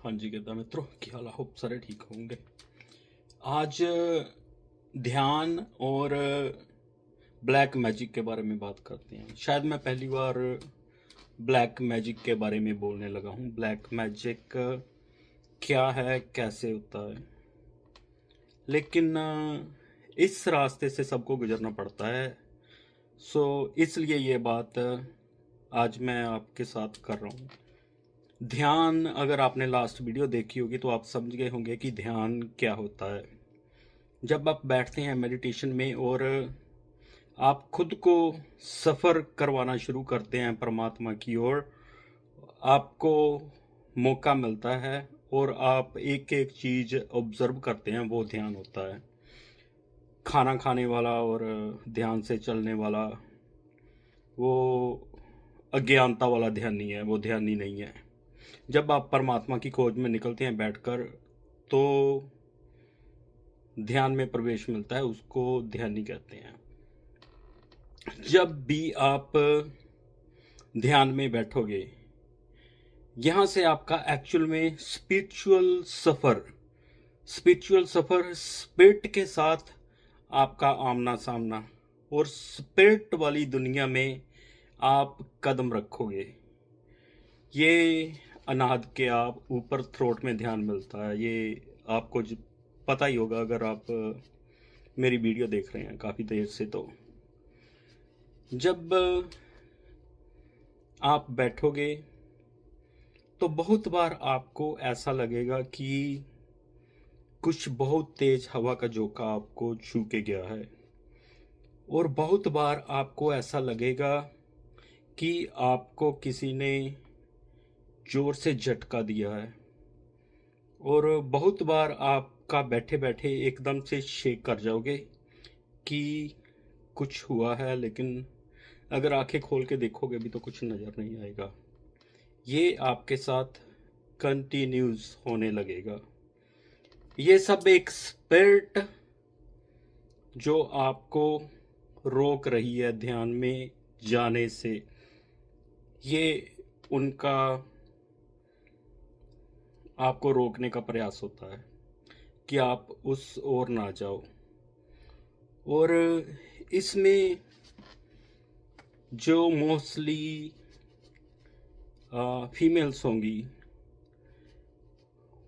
हाँ जी, किदा मित्रों की हाल होप सारे ठीक होंगे। आज ध्यान और ब्लैक मैजिक के बारे में बात करते हैं। शायद मैं पहली बार ब्लैक मैजिक के बारे में बोलने लगा हूँ। ब्लैक मैजिक क्या है, कैसे होता है, लेकिन इस रास्ते से सबको गुजरना पड़ता है। इसलिए ये बात आज मैं आपके साथ कर रहा हूँ। ध्यान, अगर आपने लास्ट वीडियो देखी होगी तो आप समझ गए होंगे कि ध्यान क्या होता है। जब आप बैठते हैं मेडिटेशन में और आप खुद को सफ़र करवाना शुरू करते हैं परमात्मा की ओर, आपको मौका मिलता है और आप एक एक चीज़ ऑब्ज़र्व करते हैं, वो ध्यान होता है। खाना खाने वाला और ध्यान से चलने वाला, वो अज्ञानता वाला ध्यान नहीं है, वो ध्यान ही नहीं है। जब आप परमात्मा की खोज में निकलते हैं बैठकर, तो ध्यान में प्रवेश मिलता है, उसको ध्यान ही कहते हैं। जब भी आप ध्यान में बैठोगे, यहाँ से आपका एक्चुअल में स्पिरिचुअल सफ़र स्पिरिट के साथ आपका आमना सामना, और स्पिरिट वाली दुनिया में आप कदम रखोगे। ये अनाहत के आप ऊपर थ्रोट में ध्यान मिलता है। ये आपको पता ही होगा अगर आप मेरी वीडियो देख रहे हैं काफ़ी देर से। तो जब आप बैठोगे तो बहुत बार आपको ऐसा लगेगा कि कुछ बहुत तेज हवा का झोंका आपको छू के गया है, और बहुत बार आपको ऐसा लगेगा कि आपको किसी ने जोर से झटका दिया है, और बहुत बार आपका बैठे बैठे एकदम से शेक कर जाओगे कि कुछ हुआ है, लेकिन अगर आंखें खोल के देखोगे भी तो कुछ नज़र नहीं आएगा। ये आपके साथ कंटिन्यूस होने लगेगा। ये सब एक स्पिरिट जो आपको रोक रही है ध्यान में जाने से, ये उनका आपको रोकने का प्रयास होता है कि आप उस ओर ना जाओ। और इसमें जो मोस्टली फीमेल्स होंगी,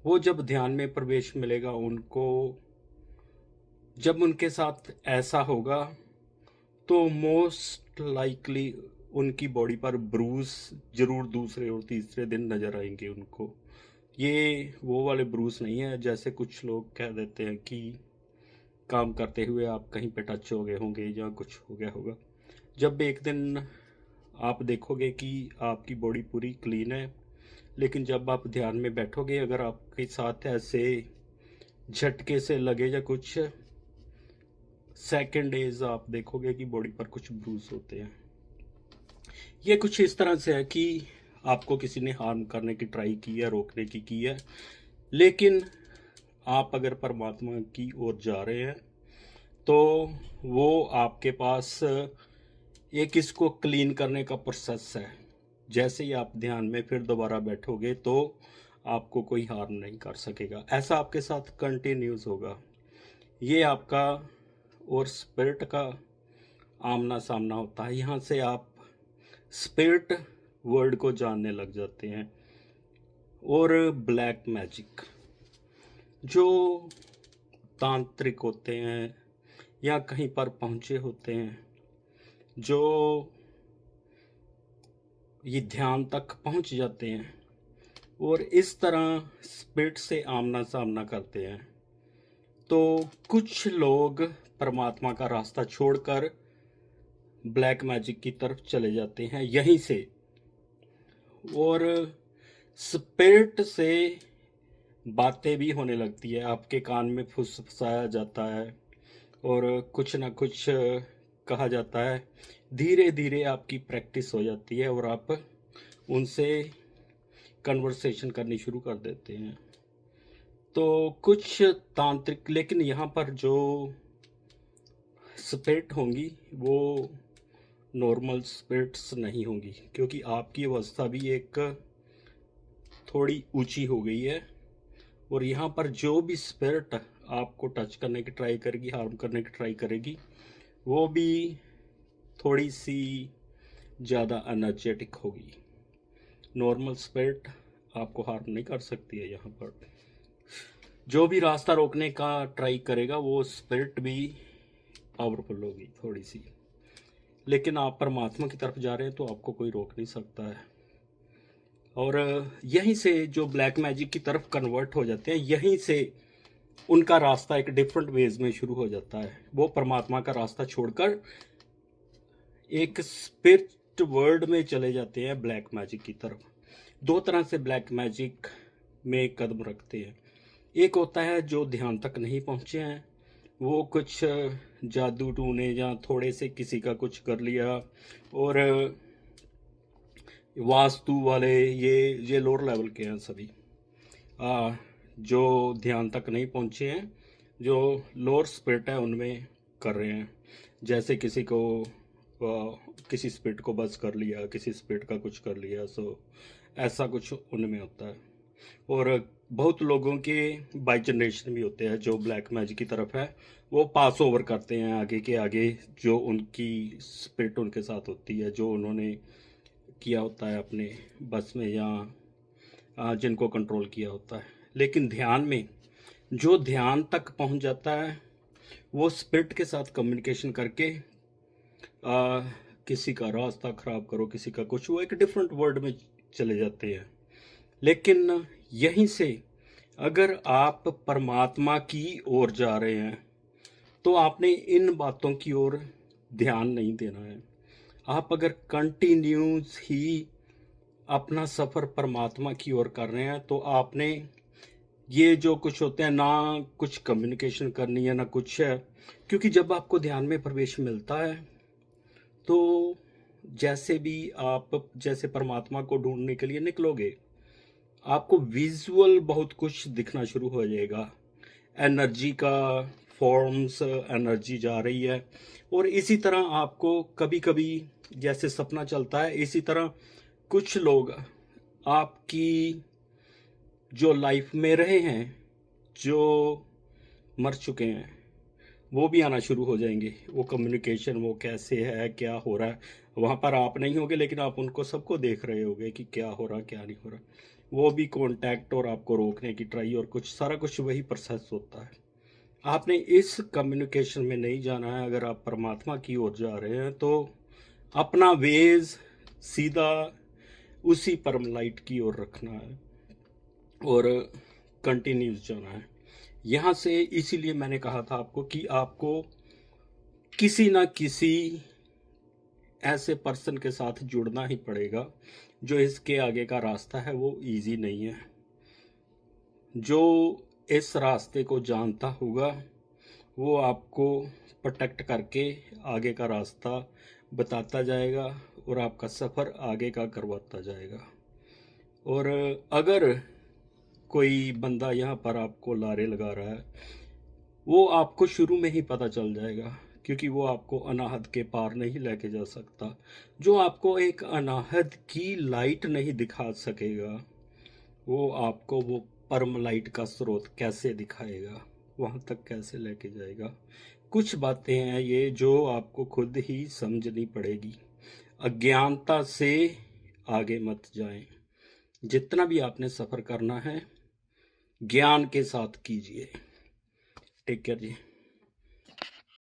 वो जब ध्यान में प्रवेश मिलेगा उनको, जब उनके साथ ऐसा होगा तो मोस्ट लाइकली उनकी बॉडी पर ब्रूस ज़रूर दूसरे और तीसरे दिन नज़र आएंगे उनको। ये वो वाले ब्रूस नहीं है जैसे कुछ लोग कह देते हैं कि काम करते हुए आप कहीं पे टच हो गए होंगे या कुछ हो गया होगा। जब एक दिन आप देखोगे कि आपकी बॉडी पूरी क्लीन है, लेकिन जब आप ध्यान में बैठोगे, अगर आपके साथ ऐसे झटके से लगे या कुछ सेकंड डेज, आप देखोगे कि बॉडी पर कुछ ब्रूस होते हैं। ये कुछ इस तरह से है कि आपको किसी ने हार्म करने की ट्राई की है, रोकने की है, लेकिन आप अगर परमात्मा की ओर जा रहे हैं तो वो आपके पास एक इसको क्लीन करने का प्रोसेस है। जैसे ही आप ध्यान में फिर दोबारा बैठोगे तो आपको कोई हार्म नहीं कर सकेगा। ऐसा आपके साथ कंटिन्यूस होगा। ये आपका और स्पिरिट का आमना सामना होता है। यहाँ से आप स्पिरिट वर्ल्ड को जानने लग जाते हैं। और ब्लैक मैजिक, जो तांत्रिक होते हैं या कहीं पर पहुँचे होते हैं, जो ये ध्यान तक पहुँच जाते हैं और इस तरह स्पिरिट से आमना सामना करते हैं, तो कुछ लोग परमात्मा का रास्ता छोड़कर ब्लैक मैजिक की तरफ चले जाते हैं यहीं से, और स्पिरिट से बातें भी होने लगती है, आपके कान में फुसफुसाया जाता है और कुछ ना कुछ कहा जाता है। धीरे धीरे आपकी प्रैक्टिस हो जाती है और आप उनसे कन्वर्सेशन करनी शुरू कर देते हैं। तो कुछ तांत्रिक, लेकिन यहाँ पर जो स्पिरिट होंगी वो नॉर्मल स्पिरिट्स नहीं होंगी, क्योंकि आपकी अवस्था भी एक थोड़ी ऊंची हो गई है, और यहाँ पर जो भी स्पिरिट आपको टच करने की ट्राई करेगी, हार्म करने की ट्राई करेगी, वो भी थोड़ी सी ज़्यादा एनर्जेटिक होगी। नॉर्मल स्पिरिट आपको हार्म नहीं कर सकती है। यहाँ पर जो भी रास्ता रोकने का ट्राई करेगा वो स्पिरिट भी पावरफुल होगी थोड़ी सी, लेकिन आप परमात्मा की तरफ जा रहे हैं तो आपको कोई रोक नहीं सकता है। और यहीं से जो ब्लैक मैजिक की तरफ कन्वर्ट हो जाते हैं, यहीं से उनका रास्ता एक डिफरेंट वेज में शुरू हो जाता है। वो परमात्मा का रास्ता छोड़कर एक स्पिरिट वर्ल्ड में चले जाते हैं, ब्लैक मैजिक की तरफ। दो तरह से ब्लैक मैजिक में कदम रखते हैं। एक होता है जो ध्यान तक नहीं पहुंचे हैं, वो कुछ जादू टूने या थोड़े से किसी का कुछ कर लिया, और वास्तु वाले ये लोअर लेवल के हैं सभी, जो ध्यान तक नहीं पहुंचे हैं, जो लोअर स्पिरिट है उनमें कर रहे हैं। जैसे किसी को किसी स्पिरिट को बस कर लिया, किसी स्पिरिट का कुछ कर लिया, सो ऐसा कुछ उनमें होता है। और बहुत लोगों के बाई जनरेशन भी होते हैं जो ब्लैक मैजिक की तरफ है, वो पास ओवर करते हैं आगे के आगे, जो उनकी स्पिरिट उनके साथ होती है, जो उन्होंने किया होता है अपने बस में, या जिनको कंट्रोल किया होता है। लेकिन ध्यान में जो ध्यान तक पहुंच जाता है, वो स्पिरिट के साथ कम्युनिकेशन करके किसी का रास्ता ख़राब करो, किसी का कुछ, वो एक डिफरेंट वर्ल्ड में चले जाते हैं। लेकिन यहीं से अगर आप परमात्मा की ओर जा रहे हैं तो आपने इन बातों की ओर ध्यान नहीं देना है। आप अगर कंटिन्यूस ही अपना सफ़र परमात्मा की ओर कर रहे हैं तो आपने ये जो कुछ होते हैं ना, कुछ कम्युनिकेशन करनी है ना कुछ है। क्योंकि जब आपको ध्यान में प्रवेश मिलता है तो जैसे भी आप जैसे परमात्मा को ढूंढने के लिए निकलोगे, आपको विजुअल बहुत कुछ दिखना शुरू हो जाएगा। एनर्जी का फॉर्म्स, एनर्जी जा रही है, और इसी तरह आपको कभी कभी जैसे सपना चलता है, इसी तरह कुछ लोग आपकी जो लाइफ में रहे हैं, जो मर चुके हैं, वो भी आना शुरू हो जाएंगे। वो कम्युनिकेशन, वो कैसे है, क्या हो रहा है, वहाँ पर आप नहीं होगे लेकिन आप उनको सबको देख रहे होगे कि क्या हो रहा क्या नहीं हो रहा। वो भी कांटेक्ट और आपको रोकने की ट्राई, और कुछ सारा कुछ वही प्रोसेस होता है। आपने इस कम्युनिकेशन में नहीं जाना है। अगर आप परमात्मा की ओर जा रहे हैं तो अपना वेज सीधा उसी परम लाइट की ओर रखना है और कंटिन्यूस जाना है यहाँ से। इसीलिए मैंने कहा था आपको कि आपको किसी ना किसी ऐसे पर्सन के साथ जुड़ना ही पड़ेगा। जो इसके आगे का रास्ता है वो इजी नहीं है। जो इस रास्ते को जानता होगा वो आपको प्रोटेक्ट करके आगे का रास्ता बताता जाएगा और आपका सफ़र आगे का करवाता जाएगा। और अगर कोई बंदा यहाँ पर आपको लारे लगा रहा है, वो आपको शुरू में ही पता चल जाएगा, क्योंकि वो आपको अनाहत के पार नहीं लेके जा सकता। जो आपको एक अनाहत की लाइट नहीं दिखा सकेगा, वो आपको वो परम लाइट का स्रोत कैसे दिखाएगा, वहाँ तक कैसे लेके जाएगा। कुछ बातें हैं ये जो आपको खुद ही समझनी पड़ेगी। अज्ञानता से आगे मत जाएं। जितना भी आपने सफ़र करना है ज्ञान के साथ कीजिए। टेक केयर जी।